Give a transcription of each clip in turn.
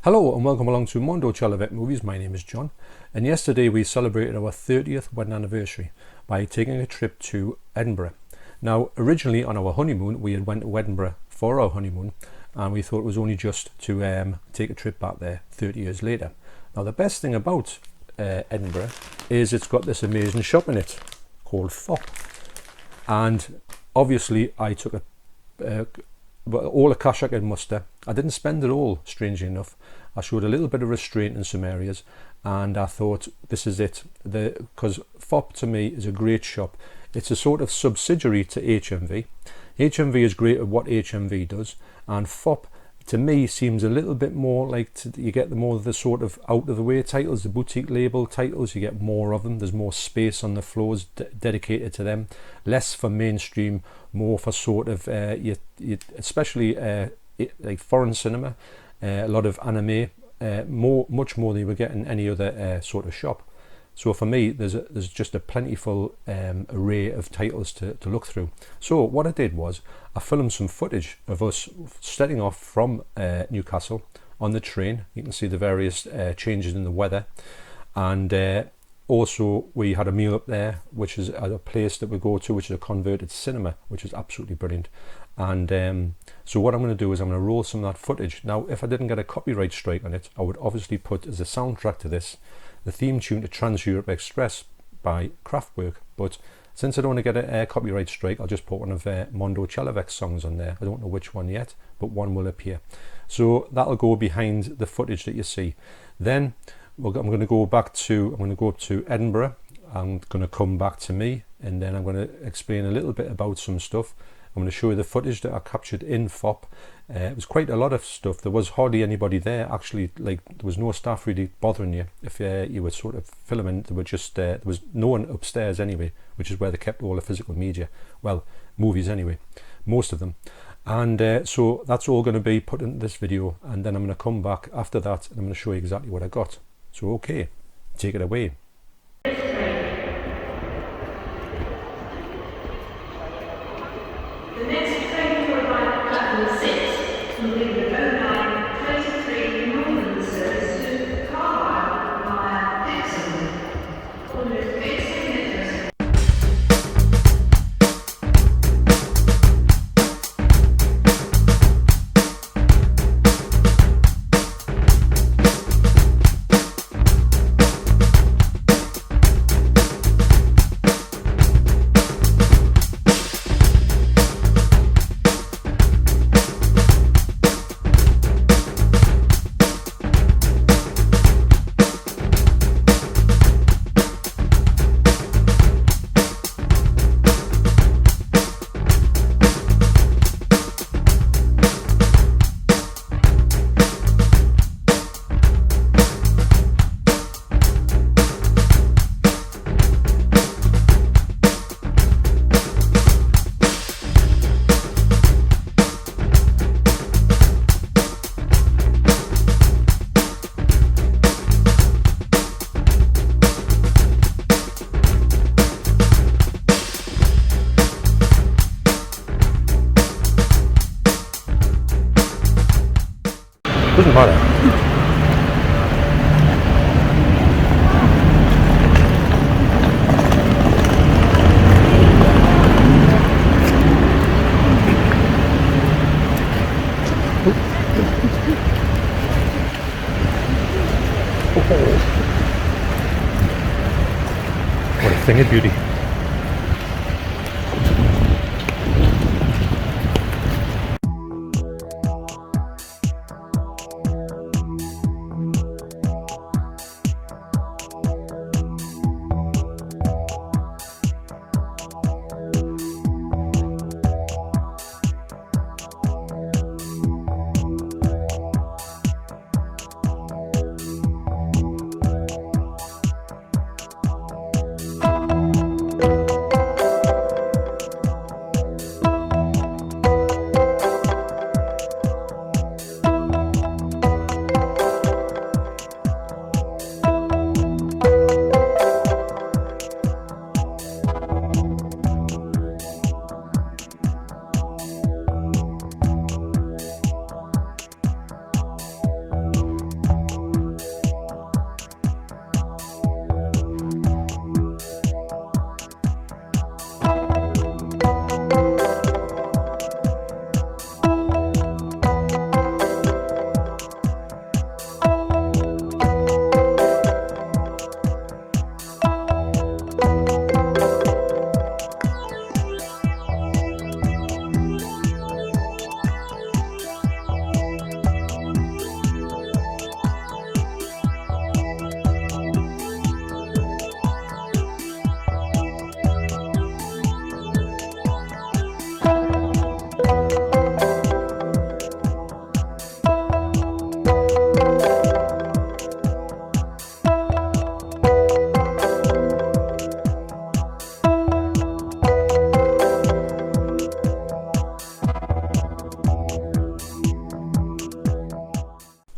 Hello and welcome along to Mondo Chelloveck Movies. My name is John, and yesterday we celebrated our 30th wedding anniversary by taking a trip to Edinburgh. Now, originally on our honeymoon we had went to Edinburgh for our honeymoon, and we thought it was only just to take a trip back there 30 years later. Now, the best thing about Edinburgh is it's got this amazing shop in it called Fopp, and obviously I took all the cash I could muster. I didn't spend it all, strangely enough. I showed a little bit of restraint in some areas, and I thought this is it. Because Fopp to me is a great shop. It's a sort of subsidiary to HMV. HMV is great at what HMV does, and Fopp to me seems a little bit more like you get more of the sort of out of the way titles, the boutique label titles. You get more of them. There's more space on the floors dedicated to them, less for mainstream, more for sort of especially like foreign cinema, a lot of anime, much more than you would get in any other sort of shop. So for me, there's just a plentiful array of titles to look through. So what I did was I filmed some footage of us setting off from Newcastle on the train. You can see the various changes in the weather, and also we had a meal up there, which is at a place that we go to, which is a converted cinema, which is absolutely brilliant. And so what I'm going to do is I'm going to roll some of that footage. Now, if I didn't get a copyright strike on it, I would obviously put as a soundtrack to this the theme tune to Trans-Europe Express by Kraftwerk, but since I don't want to get a copyright strike, I'll just put one of Mondo Chelloveck's songs on there. I don't know which one yet, but one will appear. So that'll go behind the footage that you see. Then I'm going to go up to Edinburgh. I'm going to come back to me, and then I'm going to explain a little bit about some stuff. I'm going to show you the footage that I captured in Fopp. It was quite a lot of stuff. There was hardly anybody there, actually. Like, there was no staff really bothering you if you were sort of filming. There was no one upstairs anyway, which is where they kept all the physical media. Well, movies anyway, most of them. And so that's all going to be put in this video, and then I'm going to come back after that and I'm going to show you exactly what I got. So okay, take it away. The next train to arrive at platform 6 will be the 0923 Northern service to Carlisle via Exeter. On the Exeter. Doesn't matter. What a thing of beauty.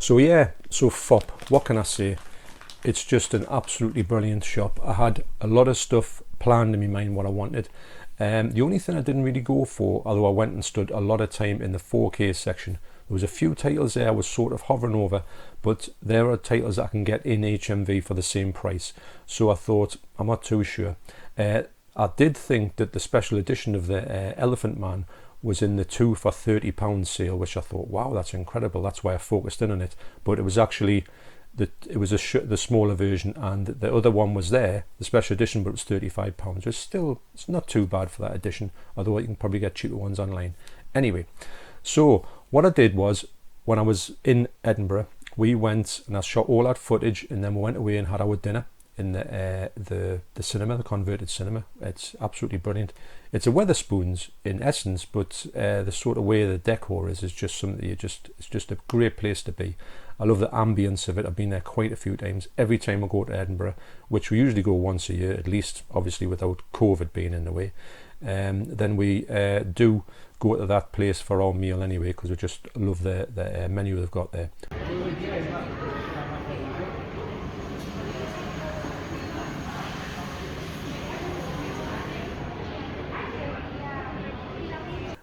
So yeah, so Fopp, what can I say? It's just an absolutely brilliant shop. I had a lot of stuff planned in my mind what I wanted. The only thing I didn't really go for, although I went and stood a lot of time in the 4K section, there was a few titles there I was sort of hovering over, but there are titles that I can get in HMV for the same price. So I thought, I'm not too sure. I did think that the special edition of the Elephant Man was in the 2 for £30 sale, which I thought, wow, that's incredible. That's why I focused in on it. But it was actually the smaller version, and the other one was there, the special edition, but it was £35. It's not too bad for that edition, although you can probably get cheaper ones online. Anyway, so what I did was, when I was in Edinburgh, we went and I shot all that footage, and then we went away and had our dinner in the cinema, the converted cinema. It's absolutely brilliant. It's a Wetherspoons in essence, but the sort of way the decor is just something it's just a great place to be. I love the ambience of it. I've been there quite a few times. Every time I go to Edinburgh, which we usually go once a year at least, obviously without COVID being in the way, then we do go to that place for our meal anyway, because we just love the menu they've got there.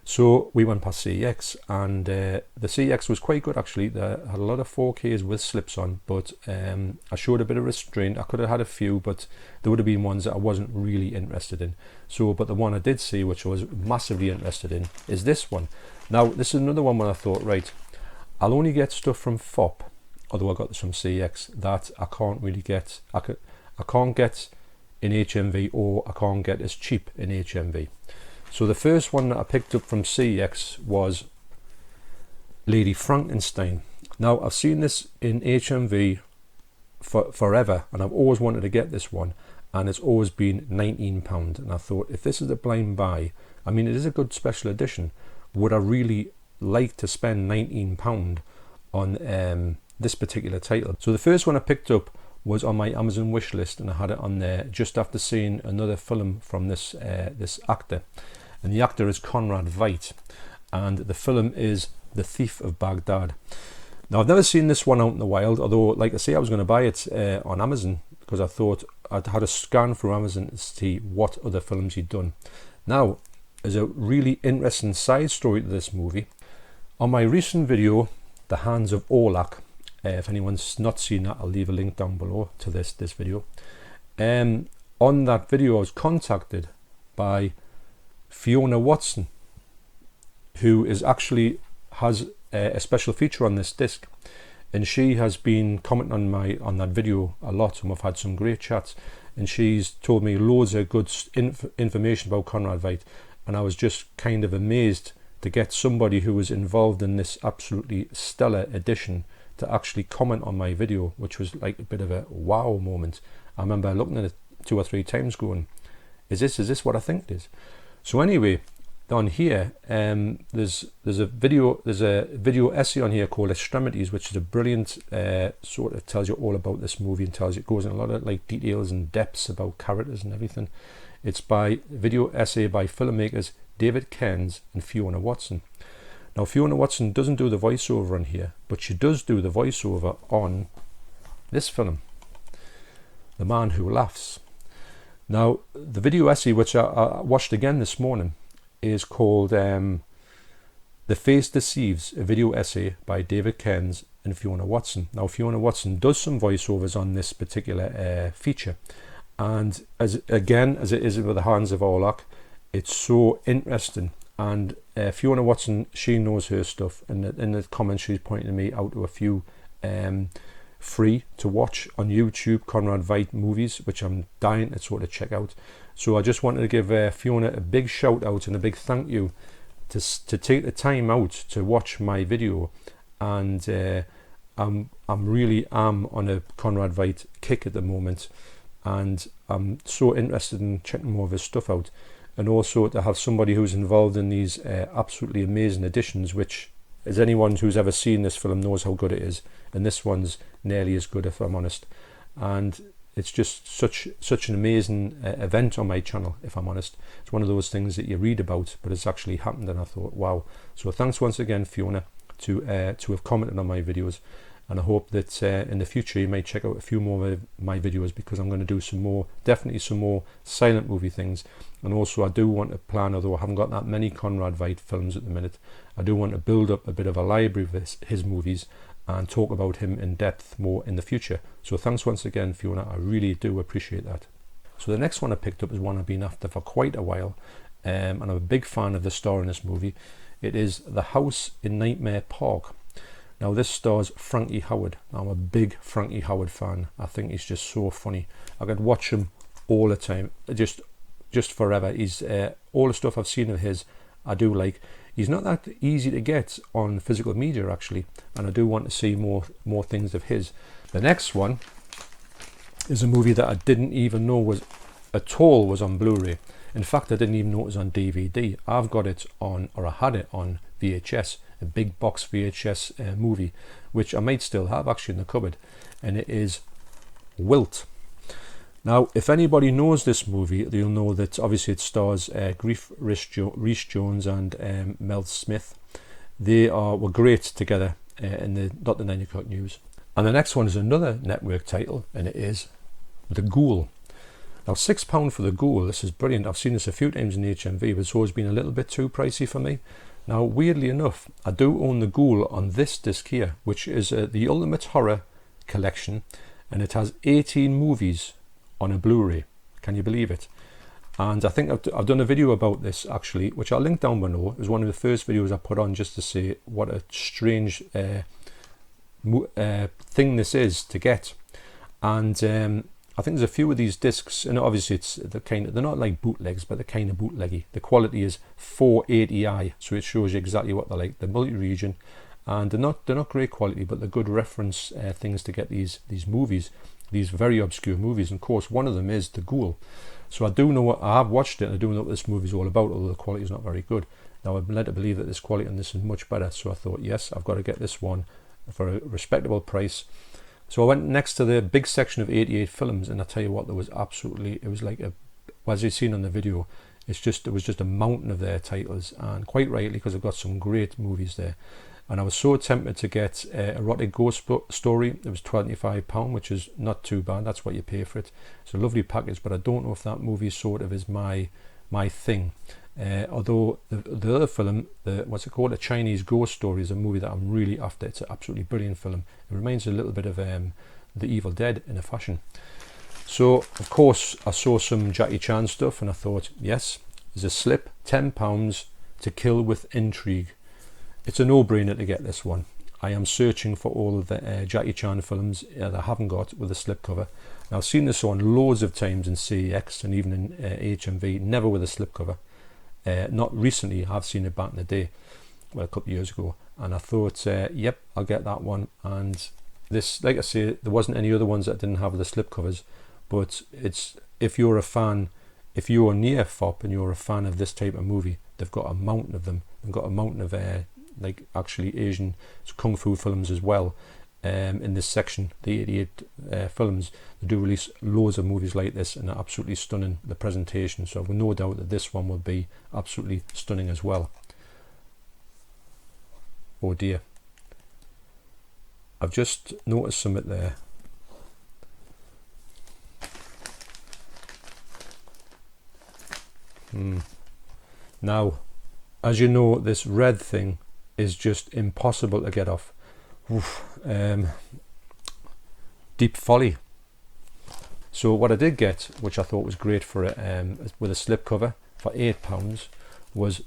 So we went past CEX, and the CEX was quite good actually. They had a lot of 4Ks with slips on, but I showed a bit of restraint. I could have had a few, but there would have been ones that I wasn't really interested in. So, but the one I did see, which I was massively interested in, is this one. Now, this is another one when I thought, right, I'll only get stuff from Fopp, although I got this from CEX, that I can't really get. I can't get in HMV, or I can't get as cheap in HMV. So the first one that I picked up from CEX was Lady Frankenstein. Now, I've seen this in HMV forever, and I've always wanted to get this one, and it's always been £19. And I thought, if this is a blind buy, I mean, it is a good special edition, would I really like to spend £19 on this particular title? So the first one I picked up was on my Amazon wish list, and I had it on there just after seeing another film from this actor, and the actor is Conrad Veidt, and the film is The Thief of Baghdad. Now, I've never seen this one out in the wild, although, like I say, I was going to buy it on Amazon, because I thought I'd had a scan through Amazon to see what other films he'd done. Now, there's a really interesting side story to this movie. On my recent video, The Hands of Orlac, if anyone's not seen that, I'll leave a link down below to this video. On that video, I was contacted by Fiona Watson, who is actually has a special feature on this disc, and she has been commenting on that video a lot, and we've had some great chats, and she's told me loads of good information about Conrad Veidt, and I was just kind of amazed to get somebody who was involved in this absolutely stellar edition to actually comment on my video, which was like a bit of a wow moment. I remember looking at it 2 or 3 times going, is this what I think it is? So anyway, down here, there's a video essay on here called Extremities, which is a brilliant sort of tells you all about this movie, and goes in a lot of like details and depths about characters and everything. It's by video essay by filmmakers David Cairns and Fiona Watson. Now, Fiona Watson doesn't do the voiceover on here, but she does do the voiceover on this film, The Man Who Laughs. Now, the video essay, which I watched again this morning, is called The Face Deceives, a video essay by David Cairns and Fiona Watson. Now, Fiona Watson does some voiceovers on this particular feature, and as it is with The Hands of Orlac, it's so interesting. And Fiona Watson, she knows her stuff, and in the comments she's pointing me out to a few free to watch on YouTube Conrad Veidt movies, which I'm dying to sort of check out. So I just wanted to give Fiona a big shout out and a big thank you to take the time out to watch my video, and I'm really on a Conrad Veidt kick at the moment, and I'm so interested in checking more of his stuff out. And also to have somebody who's involved in these absolutely amazing editions, which, as anyone who's ever seen this film knows how good it is, and this one's nearly as good, if I'm honest. And it's just such an amazing event on my channel, if I'm honest. It's one of those things that you read about, but it's actually happened, and I thought, wow. So thanks once again, Fiona, to have commented on my videos, and I hope that in the future you may check out a few more of my videos, because I'm going to do some more, definitely some more silent movie things. And also I do want to plan, although I haven't got that many Conrad Veidt films at the minute, I do want to build up a bit of a library of his movies and talk about him in depth more in the future. So thanks once again, Fiona, I really do appreciate that. So the next one I picked up is one I've been after for quite a while, and I'm a big fan of the star in this movie. It is The House in Nightmare Park. Now this stars Frankie Howerd. I'm a big Frankie Howerd fan. I think he's just so funny. I could watch him all the time, just forever. He's all the stuff I've seen of his, I do like. He's not that easy to get on physical media actually, and I do want to see more things of his. The next one is a movie that I didn't even know was on Blu Ray. In fact, I didn't even know it was on DVD. I've got it on, or I had it on VHS, a big box VHS movie, which I might still have actually in the cupboard, and it is Wilt. Now, if anybody knows this movie, you'll know that obviously it stars Grief Rhys-Jones and Mel Smith. They were great together in the Not the 9 O'Clock News. And the next one is another network title, and it is The Ghoul. Now, £6 for The Ghoul, this is brilliant. I've seen this a few times in HMV, but it's always been a little bit too pricey for me. Now, weirdly enough, I do own The Ghoul on this disc here, which is the Ultimate Horror Collection, and it has 18 movies on a Blu Ray. Can you believe it? And I think I've done a video about this actually, which I'll link down below. It was one of the first videos I put on just to say what a strange thing this is to get. And I think there's a few of these discs, and obviously they're not like bootlegs, but they're kind of bootleggy. The quality is 480i, so it shows you exactly what they're like. They're multi-region, and they're not great quality, but they're good reference things to get these movies, these very obscure movies. And of course, one of them is The Ghoul. So I do know what I have watched it, and I do know what this movie is all about, although the quality is not very good. Now I'm led to believe that this quality on this is much better, so I thought, yes, I've got to get this one for a respectable price. So I went next to the big section of 88 films, and I tell you what, there was absolutely, it was like as you've seen on the video, it was just a mountain of their titles, and quite rightly, because I've got some great movies there. And I was so tempted to get Erotic Ghost Story. It was £25, which is not too bad. That's what you pay for it. It's a lovely package, but I don't know if that movie sort of is my thing. Although the other film, what's it called, A Chinese Ghost Story, is a movie that I'm really after. It's an absolutely brilliant film. It reminds a little bit of The Evil Dead in a fashion. So of course I saw some Jackie Chan stuff, and I thought, yes, there's a slip, £10 To Kill with Intrigue. It's a no-brainer to get this one. I am searching for all of the Jackie Chan films that I haven't got with a slipcover. Now, I've seen this on loads of times in CEX and even in HMV, never with a slipcover. Not recently, I've seen it back in the day, well, a couple of years ago, and I thought, yep, I'll get that one. And this, like I say, there wasn't any other ones that didn't have the slipcovers, but it's, if you're a fan, if you're near Fopp and you're a fan of this type of movie, they've got a mountain of them. They've got a mountain of like actually Asian kung fu films as well. In this section, the 88 films, they do release loads of movies like this, and are absolutely stunning, the presentation. So I've no doubt that this one will be absolutely stunning as well. Oh dear, I've just noticed something there. Now, as you know, this red thing is just impossible to get off. Deep Folly. So what I did get, which I thought was great for it, with a slipcover for £8, was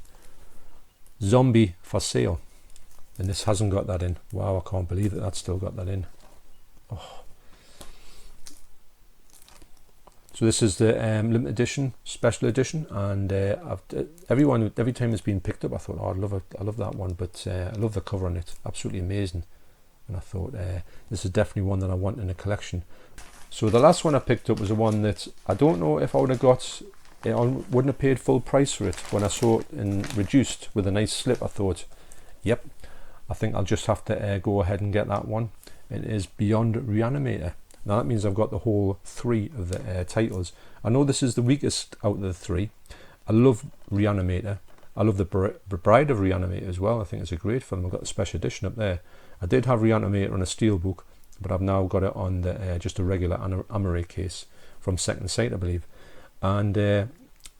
Zombie for Sale, and this hasn't got that in. Wow, I can't believe that that's still got that in. Oh. So this is the limited edition, special edition, and every time it's been picked up, I thought, oh, I love that one, but I love the cover on it, absolutely amazing. And I thought, this is definitely one that I want in a collection. So the last one I picked up was the one that I don't know if I would have got, I wouldn't have paid full price for it. When I saw it in reduced with a nice slip, I thought, yep, I think I'll just have to go ahead and get that one. It is Beyond Reanimator. Now that means I've got the whole 3 of the titles. I know this is the weakest out of the 3. I love Reanimator. I love the Bride of Reanimator as well. I think it's a great film. I've got the special edition up there. I did have Reanimator on a steelbook, but I've now got it on the just a regular Amaray case from Second Sight, I believe. And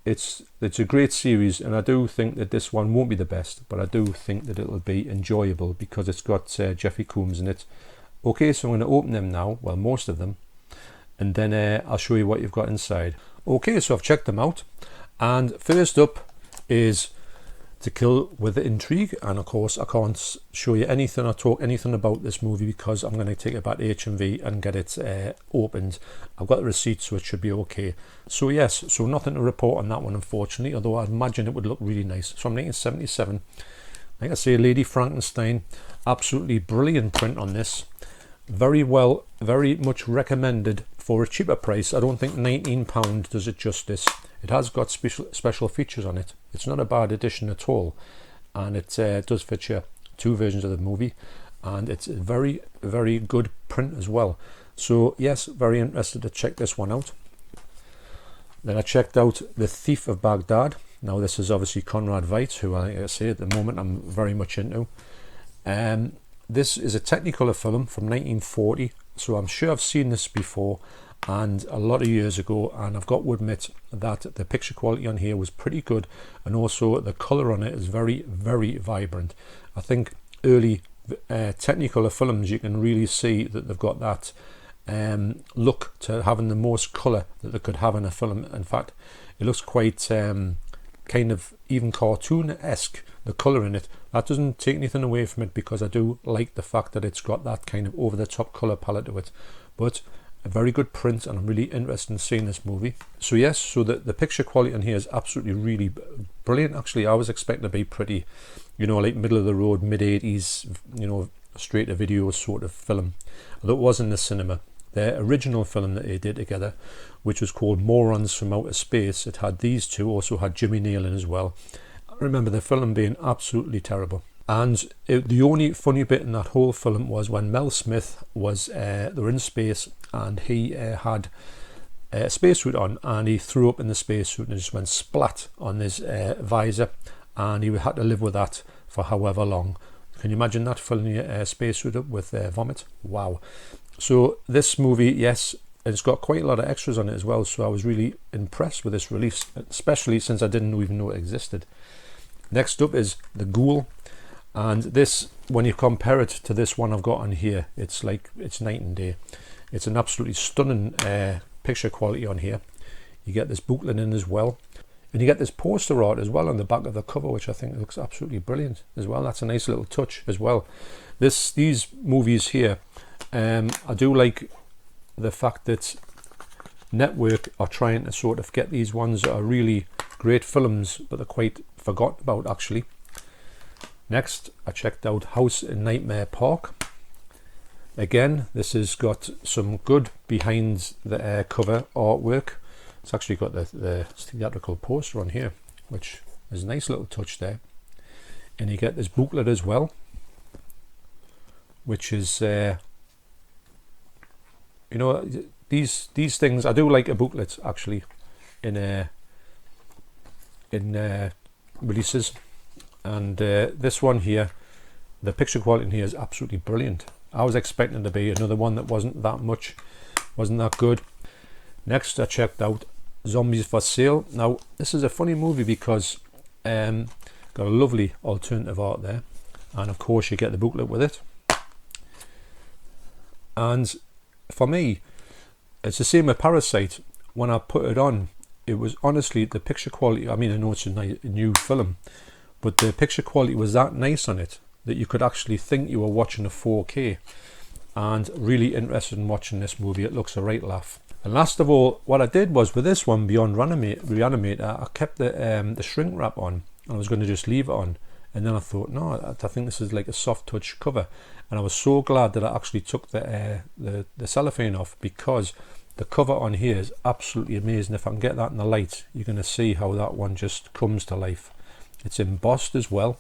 it's a great series, and I do think that this one won't be the best, but I do think that it'll be enjoyable because it's got Jeffrey Combs in it. Okay, so I'm going to open them now, well, most of them, and then I'll show you what you've got inside. Okay, so I've checked them out, and first up is To Kill with Intrigue, and of course I can't show you anything or talk anything about this movie because I'm going to take it back to HMV and get it opened. I've got the receipt, so it should be okay. So yes, so nothing to report on that one, unfortunately, although I imagine it would look really nice. It's from 1977. Like I say, Lady Frankenstein, absolutely brilliant print on this. Very well, very much recommended for a cheaper price. I don't think £19 does it justice. It has got special features on it. It's not a bad edition at all, and it does feature 2 versions of the movie, and it's a very, very good print as well. So yes, very interested to check this one out. Then I checked out The Thief of Baghdad. Now this is obviously Conrad Veidt, who I say at the moment I'm very much into. This is a Technicolor film from 1940, so I'm sure I've seen this before and a lot of years ago, and I've got to admit that the picture quality on here was pretty good, and also the colour on it is very, very vibrant. I think early Technicolor films, you can really see that they've got that look to having the most colour that they could have in a film. In fact, it looks quite kind of even cartoon-esque, the colour in it. That doesn't take anything away from it, because I do like the fact that it's got that kind of over-the-top colour palette to it. But a very good print, and I'm really interested in seeing this movie. So yes, so the picture quality on here is absolutely really brilliant. Actually, I was expecting to be pretty, you know, like middle of the road, mid-80s, you know, straight to video sort of film. Although it was in the cinema. Their original film that they did together, which was called Morons from Outer Space, it had these two, also had Jimmy Neal in as well. I remember the film being absolutely terrible. And the only funny bit in that whole film was when Mel Smith was, they were in space, and he had a spacesuit on, and he threw up in the spacesuit and it just went splat on his visor, and he had to live with that for however long. Can you imagine that, filling your spacesuit up with vomit? Wow. So this movie, yes, it's got quite a lot of extras on it as well, so I was really impressed with this release, especially since I didn't even know it existed. Next up is The Ghoul. And this, when you compare it to this one I've got on here, it's like, it's night and day. It's an absolutely stunning picture quality on here. You get this booklet in as well, and you get this poster art as well on the back of the cover, which I think looks absolutely brilliant as well. That's a nice little touch as well. These movies here, I do like the fact that Network are trying to sort of get these ones that are really great films, but they're quite forgotten about actually. Next, I checked out House in Nightmare Park. Again, this has got some good behind the cover artwork. It's actually got the theatrical poster on here, which is a nice little touch there. And you get this booklet as well, which is, you know, these things, I do like a booklet actually in releases. And this one here, the picture quality in here is absolutely brilliant. I was expecting to be another one that wasn't that good. Next, I checked out Zombies for Sale. Now, this is a funny movie because got a lovely alternative art there, and of course you get the booklet with it. And for me, it's the same with Parasite. When I put it on, it was honestly the picture quality. I mean, I know it's a new film, but the picture quality was that nice on it that you could actually think you were watching a 4K, and really interested in watching this movie. It looks a right laugh. And last of all, what I did was with this one, Beyond Reanimator, I kept the shrink wrap on, and I was going to just leave it on, and then I thought, no, I think this is like a soft touch cover, and I was so glad that I actually took the cellophane off, because the cover on here is absolutely amazing. If I can get that in the light, you're going to see how that one just comes to life. It's embossed as well.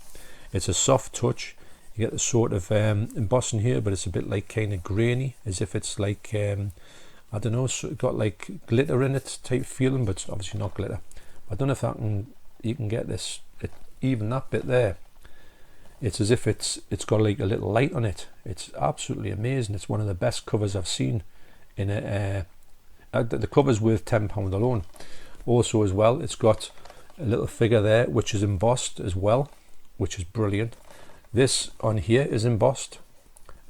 It's a soft touch. You get the sort of embossing here, but it's a bit like kind of grainy, as if it's like I don't know, got like glitter in it type feeling, but it's obviously not glitter. I don't know if you can get this, even that bit there It's as if it's got like a little light on it. It's absolutely amazing. It's one of the best covers I've seen in a the cover's worth £10 alone. Also as well, it's got a little figure there which is embossed as well, which is brilliant. This on here is embossed,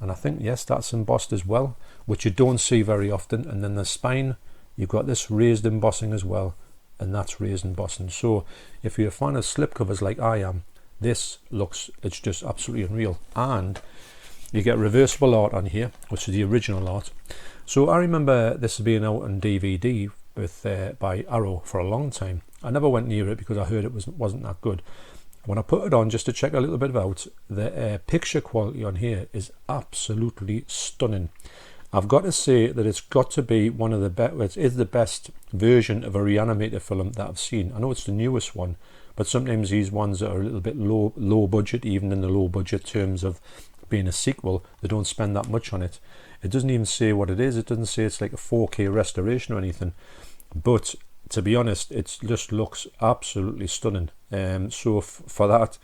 and I think, yes, that's embossed as well, which you don't see very often. And then the spine, you've got this raised embossing as well, and that's raised embossing. So if you're a fan of slipcovers like I am, this looks, it's just absolutely unreal. And you get reversible art on here, which is the original art. So I remember this being out on DVD with by Arrow for a long time. I never went near it because I heard it wasn't that good. When I put it on just to check a little bit out, the picture quality on here is absolutely stunning. I've got to say that it's got to be one of the best. It is the best version of a reanimator film that I've seen. I know it's the newest one, but sometimes these ones are a little bit low budget, even in the low budget terms of being a sequel. They don't spend that much on it. It doesn't even say what it is. It doesn't say it's like a 4K restoration or anything. But to be honest, it just looks absolutely stunning. So for that,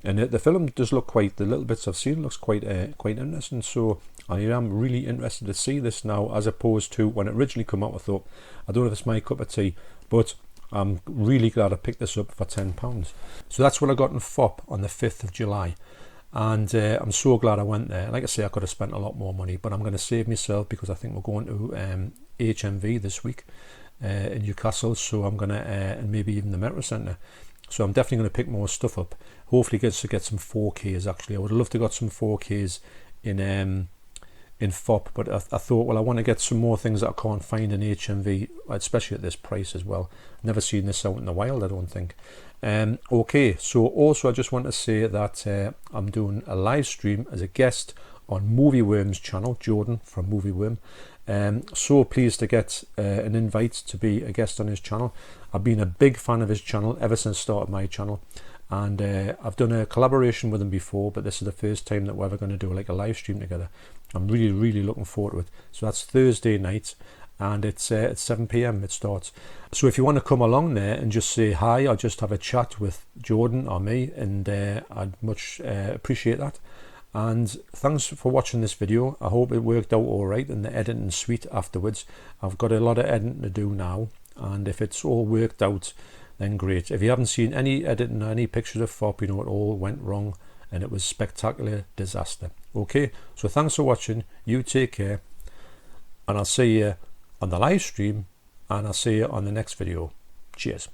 and the film does look quite, the little bits I've seen looks quite interesting. So I am really interested to see this now, as opposed to when it originally came out. I thought, I don't know if it's my cup of tea, but I'm really glad I picked this up for £10. So that's what I got in Fopp on the 5th of July. And I'm so glad I went there. Like I say, I could have spent a lot more money, but I'm going to save myself because I think we're going to HMV this week in Newcastle. So I'm going to, and maybe even the Metro Centre. So I'm definitely going to pick more stuff up. Hopefully get some 4Ks actually. I would love to got some 4Ks in Fopp, but I thought, well, I want to get some more things that I can't find in HMV, especially at this price as well. Never seen this out in the wild, I don't think. Okay, so also I just want to say that I'm doing a live stream as a guest on Movie Worm's channel, Jordan from Movie Worm. So pleased to get an invite to be a guest on his channel. I've been a big fan of his channel ever since I started my channel, and I've done a collaboration with him before, but this is the first time that we're ever going to do like a live stream together. I'm really looking forward to it. So that's Thursday night, and it's at 7 p.m. it starts. So if you want to come along there and just say hi or just have a chat with Jordan or me, and I'd much appreciate that. And thanks for watching this video. I hope it worked out all right in the editing suite afterwards. I've got a lot of editing to do now, and if it's all worked out, then great. If you haven't seen any editing or any pictures of Fopp, you know it all went wrong and it was spectacular disaster. Okay, so thanks for watching. You take care, and I'll see you on the live stream, and I'll see you on the next video. Cheers.